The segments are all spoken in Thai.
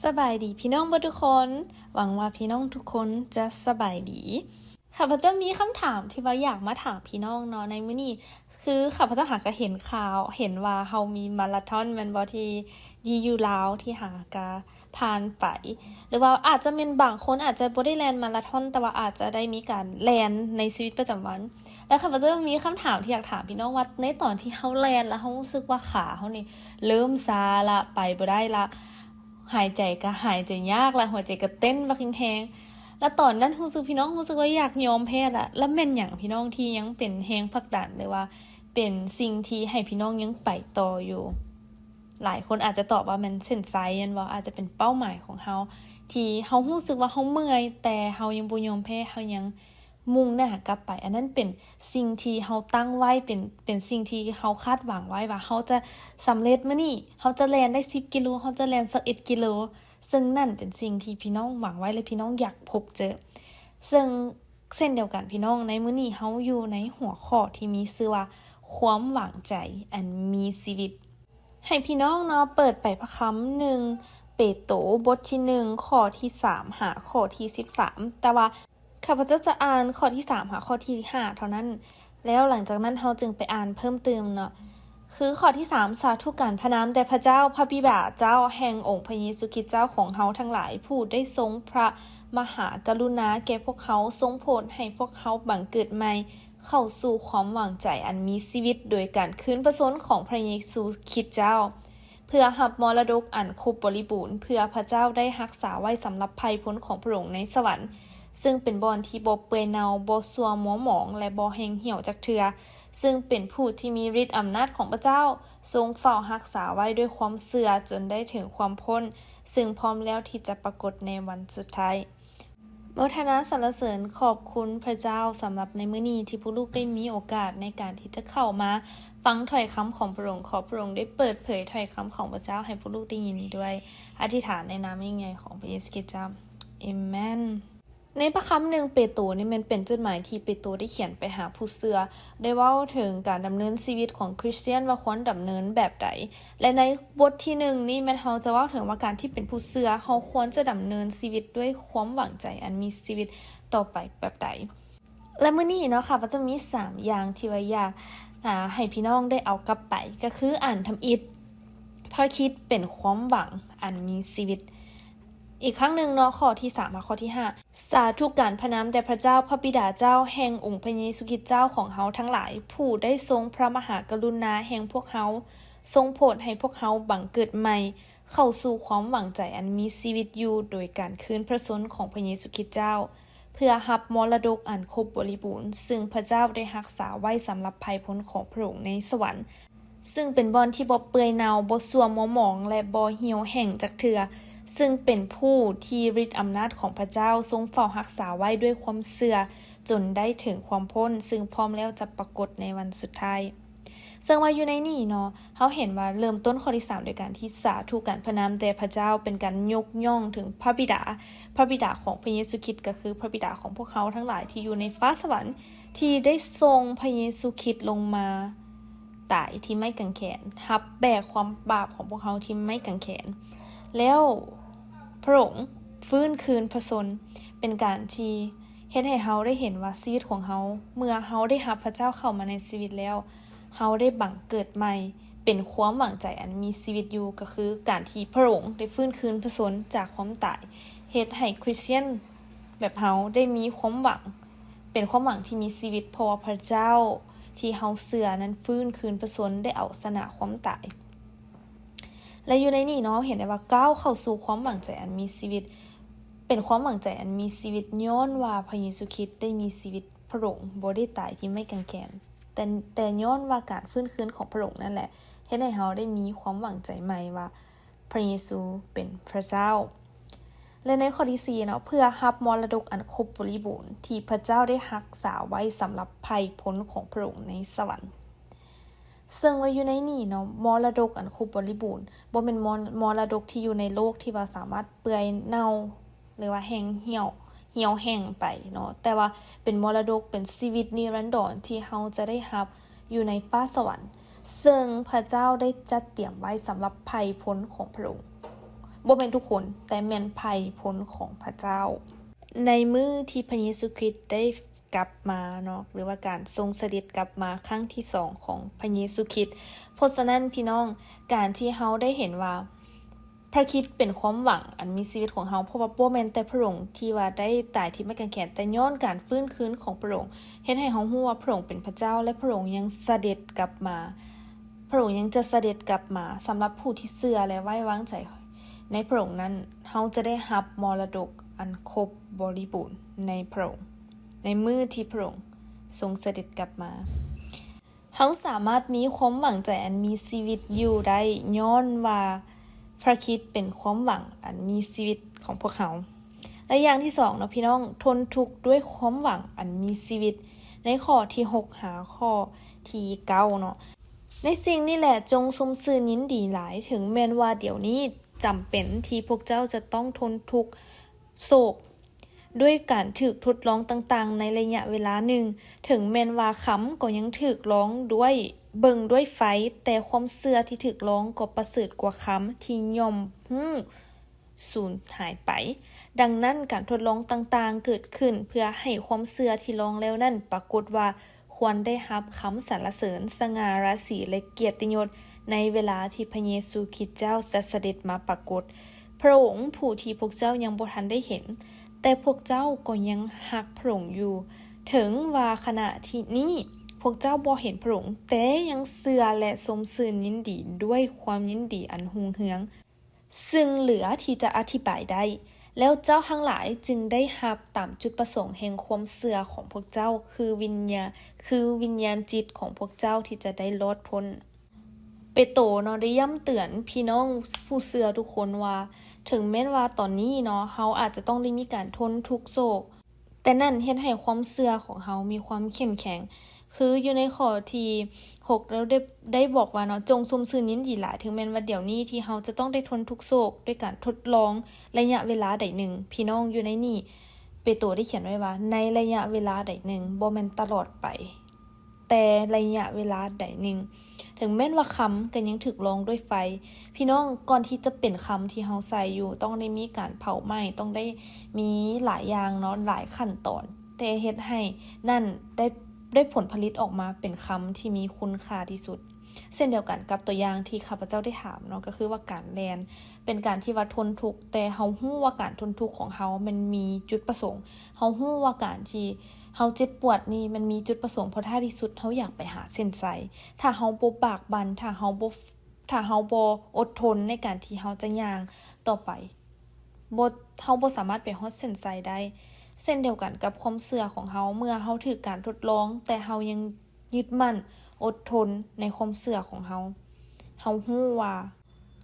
สบายดีพี่น้องทุกคนหวังว่าพี่น้องทุกคนจะสบายดีข้าพเจ้ามีคำถามที่ว่าอยากมาถามพี่น้องเนาะในมื้อนี้คือข้าพเจ้าหาก็เห็นข่าวเห็นว่าเฮามีมาราธอนแม่นบ่ที่อยู่ลาวที่หากาผ่านไปหรือว่าอาจจะเป็นบางคนอาจจะบ่ได้แล่นมาราธอนแต่ว่าอาจจะได้มีการแล่นในชีวิตประจำวันแล้วข้าพเจ้ามีคำถามที่อยากถามพี่น้องว่าในตอนที่เฮาแล่นแล้วเฮารู้สึกว่าขาเฮานี่เริ่มชาละไปบ่ได้ละ หายใจก็หายใจยากละหัวใจก็เต้นบักแฮงๆแล้วตอนนั้นรู้สึกพี่น้องรู้สึกว่าอยากยอมแพ้ละแล้วแม่นหยังพี่น้องที่ยังเป็นแฮงผลักดันเลยว่าเป็นสิ่งที่ให้พี่น้องยังไปต่ออยู่หลายคนอาจจะตอบว่ามันเส้นใจยันว่าอาจจะเป็นเป้าหมายของเฮาที่เฮารู้สึกว่าเฮาเมื่อยแต่เฮายังบ่ยอมแพ้เฮายังมุ่งหน้ากลับไปอันนั้นเป็นสิ่งที่เฮาตั้งไว้เป็นสิ่งที่เฮาคาดหวังไว้ว่าเฮาจะสำเร็จมื้อนี้เฮาจะแล่นได้10กิโลเฮาจะแล่น21กิโลซึ่งนั่นเป็นสิ่งที่พี่น้องหวังไว้และพี่น้องอยากพบเจอซึ่งเช่นเดียวกันพี่น้องในมื้อนี้เฮาอยู่ในหัวข้อที่มีชื่อว่าความหวังใจอันมีชีวิตให้พี่น้องเนาะเปิดไปพระคัมภ์1เปโตรบทที่1ข้อที่3หาข้อที่13แต่ว่าข้าพเจ้าจะอ่านข้อที่3หาข้อที่5เท่านั้นแล้วหลังจากนั้นเฮาจึงไปอ่านเพิ่มเติมเนาะคือข้อที่3สาธุการพระนามแด่พระเจ้าพระบิดาเจ้าแห่งองค์พระเยซูคริสต์เจ้าของเฮาทั้งหลายผู้ได้ทรงพระมหากรุณาแก่พวกเขาทรงโปรดให้พวกเขาบังเกิดใหม่เข้าสู่ความหวังใจอันมีชีวิตโดยการคืนพระชนของพระเยซูคริสต์เจ้าเพื่อรับมรดกอันครบบริบูรณ์เพื่อพระเจ้าได้รักษาไว้สำหรับภัยพ้นของพระองค์ในสวรรค์ซึ่งเป็นบ่อนที่บ่เปื่อยเน่าบ่ซัวมัวหมองและบ่แห้งเหี่ยวจักเทื่อซึ่งเป็นผู้ที่มีฤทธิ์อำนาจของพระเจ้าทรงเฝ้ารักษาไว้ด้วยความเชื่อจนได้ถึงความพ้นซึ่งพร้อมแล้วที่จะปรากฏในวันสุดท้ายโมทนาสรรเสริญขอบคุณพระเจ้าสำหรับในมื้อนี้ที่ผู้ลูกได้มีโอกาสในการที่จะเข้ามาฟังถ้อยคำของพระองค์ขอพระองค์ได้เปิดเผยถ้อยคำของพระเจ้าให้ผู้ลูกได้ยินด้วยอธิษฐานในนามยิ่งใหญ่ของพระเยซูคริสต์เจ้าเอเมนในพระคัมภ์1เปโตรนี่มันเป็นจดหมายที่เปโตรได้เขียนไปหาผู้เชื่อได้เว้าถึงการดำเนินชีวิตของคริสเตียนว่าควรดำเนินแบบใดและในบทที่1นี่แม่นเฮาจะเว้าถึงว่าการที่เป็นผู้เชื่อเฮาควรจะดำเนินชีวิตด้วยความหวังใจอันมีชีวิตต่อไปแบบใดและมื้อนี้เนาะค่ะก็จะมี3อย่างที่ว่าอยากให้พี่น้องได้เอากลับไปก็คืออ่านทำอิฐพระคิดเป็นความหวังอันมีชีวิตอีกครั้งหนึ่งเนาะข้อที่3และข้อที่5สาธุการพระนามแด่พระเจ้าพระบิดาเจ้าแห่งองค์พระเยซูคริสต์เจ้าของเฮาทั้งหลายผู้ได้ทรงพระมหากรุณาแห่งพวกเฮาทรงโปรดให้พวกเฮาบังเกิดใหม่เข้าสู่ความหวังใจอันมีชีวิตอยู่โดยการคืนพระชนของพระเยซูคริสต์เจ้าเพื่อรับมรดกอันครบบริบูรณ์ซึ่งพระเจ้าได้รักษาไว้สำหรับภัยพ้นของพระองค์ในสวรรค์ซึ่งเป็นบ่อนที่บ่เปื่อยเน่าบ่ซัวมัวหมองและบ่เหี่ยวแห้งจักเทื่อซึ่งเป็นผู้ที่ฤทธิ์อำนาจของพระเจ้าทรงเฝ้ารักษาไว้ด้วยความเชื่อจนได้ถึงความพ้นซึ่งพร้อมแล้วจะปรากฏในวันสุดท้ายซึ่งว่าอยู่ในนี้เนาะเฮาเห็นว่าเริ่มต้นข้อที่3โดยการที่สาธุการพระนามแด่พระเจ้าเป็นการยกย่องถึงพระบิดาของพระเยซูคริสต์ก็คือพระบิดาของพวกเขาทั้งหลายที่อยู่ในฟ้าสวรรค์ที่ได้ทรงพระเยซูคริสต์ลงมาตายที่ไม้กางเขนรับแบกความบาปของพวกเขาที่ไม้กางเขนแล้วพระองค์ฟื้นคืนพระชนเป็นการที่เฮ็ดให้เฮาได้เห็นว่าชีวิตของเฮาเมื่อเฮาได้รับพระเจ้าเข้ามาในชีวิตแล้วเฮาได้บังเกิดใหม่เป็นความหวังใจอันมีชีวิตอยู่ก็คือการที่พระองค์ได้ฟื้นคืนพระชนจากความตายเฮ็ดให้คริสเตียนแบบเฮาได้มีความหวังเป็นความหวังที่มีชีวิตเพราะว่าพระเจ้าที่เฮาเชื่อนั้นฟื้นคืนพระชนได้เอาชนะความตายและอยู่ในนี้เนาะเห็นได้ว่าก้าวเข้าสู่ความหวังใจอันมีชีวิตเป็นความหวังใจอันมีชีวิตย้อนว่าพระเยซูคริสต์ได้มีชีวิตพระองค์บ่ได้ตายที่ไม้กางเขนแต่ย้อนว่าการฟื้นคืนของพระองค์นั่นแหละเฮ็ดให้เฮาได้มีความหวังใจใหม่ว่าพระเยซูเป็นพระเจ้าและในข้อที่4เนาะเพื่อรับมรดกอันครบบริบูรณ์ที่พระเจ้าได้รักษาไว้สำหรับภัยพ้นของพระองค์ในสวรรค์ซึ่งว่าอยู่ในนี้เนาะมรดกอันครบบริบูรณ์บ่แม่นมรดกที่อยู่ในโลกที่ว่าสามารถเปื่อยเน่าหรือว่าแห้งเหี่ยวแห้งไปเนาะแต่ว่าเป็นมรดกเป็นชีวิตนิรันดรที่เฮาจะได้รับอยู่ในฟ้าสวรรค์ซึ่งพระเจ้าได้จัดเตรียมไว้สำหรับภัยพ้นของพระองค์ บ่แม่นทุกคนแต่แม่นภัยผลของพระเจ้าในมื้อที่พระเยซูคริสต์ได้กลับมาเนาะหรือว่าการทรงเสด็จกลับมาครั้งที่2ของพระเยซูคริสต์เพราะฉะนั้นพี่น้องการที่เฮาได้เห็นว่าพระคริสต์เป็นความหวังอันมีชีวิตของเฮาเพราะว่าบ่แม่นแต่พระองค์ที่ว่าได้ตายที่ไม้กางเขนแต่ย้อนการฟื้นคืนของพระองค์เฮ็ดให้เฮาฮู้ว่าพระองค์เป็นพระเจ้าและพระองค์ยังเสด็จกลับมาพระองค์ยังจะเสด็จกลับมาสำหรับผู้ที่เชื่อและไว้วางใจในพระองค์นั้นเฮาจะได้รับมรดกอันครบบริบูรณ์ในพระองค์ในมื้อที่พระองค์ทรงเสด็จกลับมาเฮาสามารถมีความหวังใจอันมีชีวิตอยู่ได้ย้อนว่าพระคริสต์เป็นความหวังอันมีชีวิตของพวกเขาและอย่างที่2เนาะพี่น้องทนทุกข์ด้วยความหวังอันมีชีวิตในข้อที่6หาข้อที่9เนาะในสิ่งนี้แหละจงสมซื่อยินดีหลายถึงแม้นว่าเดี๋ยวนี้จำเป็นที่พวกเจ้าจะต้องทนทุกข์โศกด้วยการถูกทดลองต่างๆในระยะเวลาหนึ่งถึงแม้นว่าคำก็ยังถูกร้องด้วยเบิ่งด้วยไฟแต่ความเชื่อที่ถูกร้องก็ประเสริฐกว่าคำที่ย่อมสูญหายไปดังนั้นการทดลองต่างๆเกิดขึ้นเพื่อให้ความเชื่อที่ร้องแล้วนั่นปรากฏว่าควรได้รับคำสรรเสริญสง่าราศีและเกียรติยศในเวลาที่พระเยซูคริสต์เจ้าจะเสด็จมาปรากฏพระองค์ผู้ที่พวกเจ้ายังบ่ทันได้เห็นแต่พวกเจ้าก็ยังฮักพระองค์อยู่ถึงว่าขณะที่นี้พวกเจ้าบ่เห็นพระองค์แต่ยังเชื่อและสมซื่นยินดีด้วยความยินดีอันหุ่งเหืองซึ่งเหลือที่จะอธิบายได้แล้วเจ้าทั้งหลายจึงได้รับตามจุดประสงค์แห่งความเชื่อของพวกเจ้าคือวิญญาณจิตของพวกเจ้าที่จะได้รอดพ้นเปโตรเนาะได้ย้ำเตือนพี่น้องผู้เชื่อทุกคนว่าถึงแม้ว่าตอนนี้เนาะเฮาอาจจะต้องได้มีการทนทุกข์โศกแต่นั่นเฮ็ดให้ความเชื่อของเฮามีความเข้มแข็งคืออยู่ในข้อที่6แล้วได้บอกว่าเนาะจงสมซื่อยินดีหลายถึงแม้ว่าเดี๋ยวนี้ที่เฮาจะต้องได้ทนทุกข์โศกด้วยการทดลองระยะเวลาใดหนึ่งพี่น้องอยู่ในนี้เปโตรได้เขียนไว้ว่าในระยะเวลาใดหนึ่งบ่แม่นตลอดไปแต่ระยะเวลาใดหนึ่งถึงแม้ว่าคำก็ยังถูกลองด้วยไฟพี่น้องก่อนที่จะเป็นคำที่เฮาใส่อยู่ต้องได้มีการเผาไหม้ต้องได้มีหลายอย่างเนาะหลายขั้นตอนแต่เฮ็ดให้นั่นได้ผลผลิตออกมาเป็นคำที่มีคุณค่าที่สุดเช่นเดียวกันกับตัวอย่างที่ข้าพเจ้าได้ถามเนาะก็คือว่าการแลนเป็นการที่ว่าทนทุกข์แต่เฮาฮู้ว่าการทนทุกข์ของเฮามันมีจุดประสงค์เฮาฮู้ว่าการที่เฮาเจ็บปวดนี่มันมีจุดประสงค์เพราะท้ายที่สุดเฮาอยากไปหาเส้นชัยถ้าเฮาบ่บากบั่นถ้าเฮาบ่อดทนในการที่เฮาจะย่างต่อไปเฮาบ่สามารถไปฮอดเส้นชัยได้เช่นเดียวกันกับความเชื่อของเฮาเมื่อเฮาถูกการทดลองแต่เฮายังยึดมั่นอดทนในความเชื่อของเฮาฮู้ว่า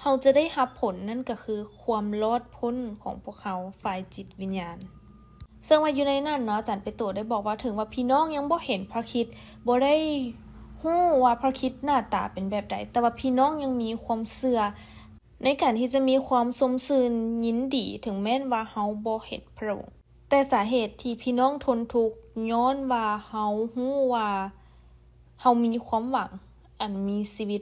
เฮาจะได้รับผลนั่นก็คือความรอดพ้นของพวกเฮาฝ่ายจิตวิญญาณซึ่งว่าอยู่ในนั้นเนาะอาจารย์เปโตรได้บอกว่าถึงว่าพี่น้องยังบ่เห็นพระคริสต์บ่ได้ฮู้ว่าพระคริสต์หน้าตาเป็นแบบใดแต่ว่าพี่น้องยังมีความเชื่อในการที่จะมีความสมซื่นยินดีถึงแม้นว่าเฮาบ่เห็นพระองค์แต่สาเหตุที่พี่น้องทนทุกข์ย้อนว่าเฮาฮู้ว่าเฮามีความหวังอันมีชีวิต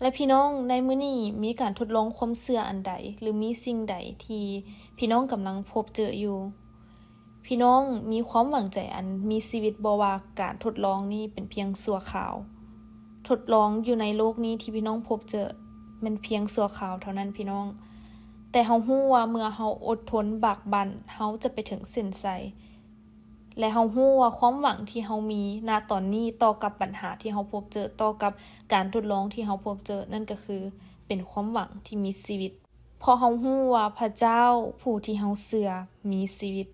และพี่น้องในมื้อนี้มีการทดลองความเชื่ออันใดหรือมีสิ่งใดที่พี่น้องกำลังพบเจออยู่พี่น้องมีความหวังใจอันมีชีวิตบ่ว่าการทดลองนี้เป็นเพียงชั่วคราวทดลองอยู่ในโลกนี้ที่พี่น้องพบเจอมันเพียงชั่วคราวเท่านั้นพี่น้องแต่เฮาฮู้ว่าเมื่อเฮาอดทนบากบั่นเฮาจะไปถึงเส้นชัยและเฮาฮู้ว่าความหวังที่เฮามีณตอนนี้ต่อกับปัญหาที่เฮาพบเจอต่อกับการทดลองที่เฮาพบเจอนั่นก็คือเป็นความหวังที่มีชีวิตเพราะเฮาฮู้ว่าพระเจ้าผู้ที่เฮาเชื่อมีชีวิต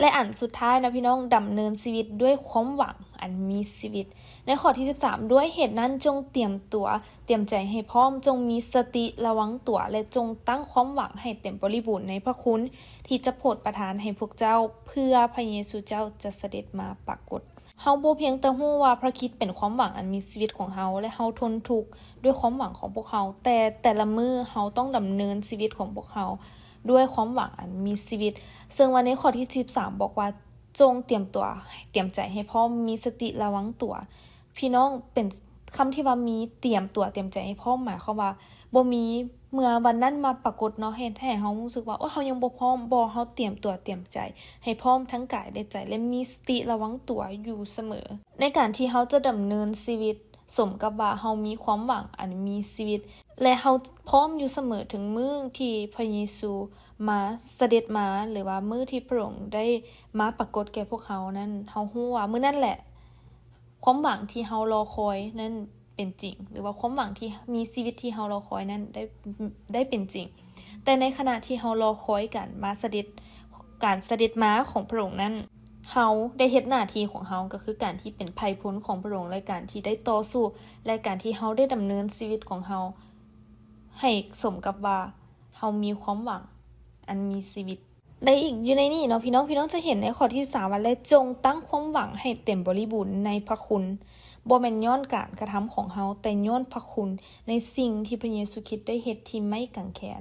และอันสุดท้ายนะพี่น้องดำเนินชีวิตด้วยความหวังอันมีชีวิตในข้อที่13ด้วยเหตุนั้นจงเตรียมใจให้พร้อมจงมีสติระวังตัวและจงตั้งความหวังให้เต็มบริบูรณ์ในพระคุณที่จะโปรดประทานให้พวกเจ้าเพื่อพระเยซูเจ้าจะเสด็จมาปรากฏเฮาบ่เพียงแต่ฮู้ว่าพระคริสต์เป็นความหวังอันมีชีวิตของเฮาและเฮาทนทุกข์ด้วยความหวังของพวกเฮาแต่ละมื้อเฮาต้องดำเนินชีวิตของพวกเฮาด้วยความหวังอันมีชีวิตซึ่งวันนี้ข้อที่13บอกว่าจงเตรียมใจให้พร้อมมีสติระวังตัวพี่น้องเป็นคำที่ว่ามีเตรียมใจให้พร้อมหมายความว่า บ่มีเมื่อวันนั้นมาปรากฏเนาะเฮ็ดให้เฮารู้สึกว่าโอ้เฮายังบ่พร้อมบ่เฮาเตรียมตัวเตรียมใจให้พร้อมทั้งกายและใจและมีสติระวังตัวอยู่เสมอในการที่เฮาจะดำเนินชีวิตสมกับว่าเฮามีความหวังอันมีชีวิตและเฮาพร้อมอยู่เสมอถึงมื้อที่พระเยซูมาเสด็จมาหรือว่ามื้อที่พระองค์ได้มาปรากฏแก่พวกเฮานั้นเฮาฮู้ว่ามื้อนั้นแหละความหวังที่เฮารอคอยนั้นเป็นจริงหรือว่าความหวังที่มีชีวิตที่เฮารอคอยนั้นได้เป็นจริงแต่ในขณะที่เฮารอคอยการเสด็จมาของพระองค์นั้นเฮาได้เฮ็ดหน้าที่ของเฮาก็คือการที่เป็นไผพลของพระองค์และการที่ได้ต่อสู้และการที่เฮาได้ดำเนินชีวิตของเฮาให้สมกับว่าเฮามีความหวังอันมีชีวิตและอีกอยู่ในนี้เนาะพี่น้องจะเห็นในข้อที่13ว่าและจงตั้งความหวังให้เต็มบริบูรณ์ในพระคุณบ่แม่นย้อนการกระทำของเฮาแต่ย้อนพระคุณในสิ่งที่พระเยซูคริสต์ได้เฮ็ดที่ไม่กังแขน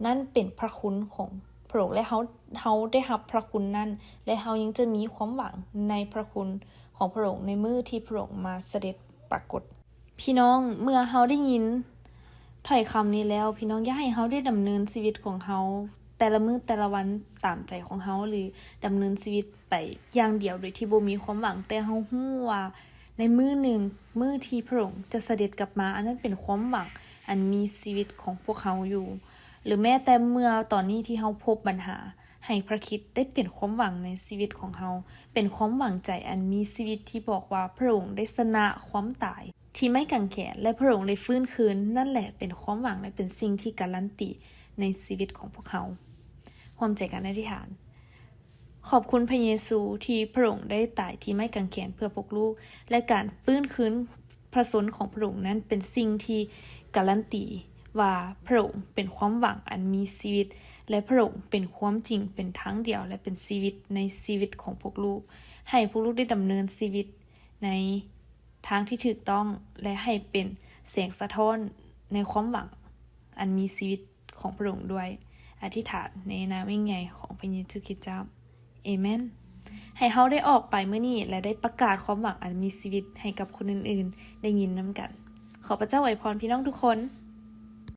นั่นเป็นพระคุณของพระองค์และเฮาได้รับพระคุณนั้นและเฮายังจะมีความหวังในพระคุณของพระองค์ในมื้อที่พระองค์มาเสด็จปรากฏพี่น้องเมื่อเฮาได้ยินถ้อยคำนี้แล้วพี่น้องอยากให้เฮาได้ดำเนินชีวิตของเฮาแต่ละมื้อแต่ละวันตามใจของเฮาหรือดำเนินชีวิตไปอย่างเดียวโดยที่บ่มีความหวังแต่เฮาฮู้ว่าในมื้อหนึ่งมื้อที่พระองค์จะเสด็จกลับมาอันนั้นเป็นความหวังอันมีชีวิตของพวกเฮาอยู่หรือแม้แต่เมื่อตอนนี้ที่เฮาพบปัญหาให้พระคริสต์ได้เป็นความหวังในชีวิตของเฮาเป็นความหวังใจอันมีชีวิตที่บอกว่าพระองค์ได้ชนะความตายที่ไม่กังแขนและพระองค์ได้ฟื้นคืนนั่นแหละเป็นความหวังและเป็นสิ่งที่การันตีในชีวิตของพวกเฮาความใจกันอธิษฐานขอบคุณพระเยซูที่พระองค์ได้ตายที่ไม่กังแขนเพื่อพวกลูกและการฟื้นคืนพระชนของพระองค์นั้นเป็นสิ่งที่การันตีว่าพระองค์เป็นความหวังอันมีชีวิตและพระองค์เป็นความจริงเป็นทางเดียวและเป็นชีวิตในชีวิตของพวกลูกให้พวกลูกได้ดำเนินชีวิตในทางที่ถูกต้องและให้เป็นแสงสะท้อนในความหวังอันมีชีวิตของพระองค์ด้วยอธิษฐานในนามยิ่งใหญ่ของพระเยซูคริสต์เจ้าเอเมนให้เฮาได้ออกไปมื้อนี้และได้ประกาศความหวังอันมีชีวิตให้กับคนอื่นๆได้ยินนำกันขอพระเจ้าอวยพรพี่น้องทุกคน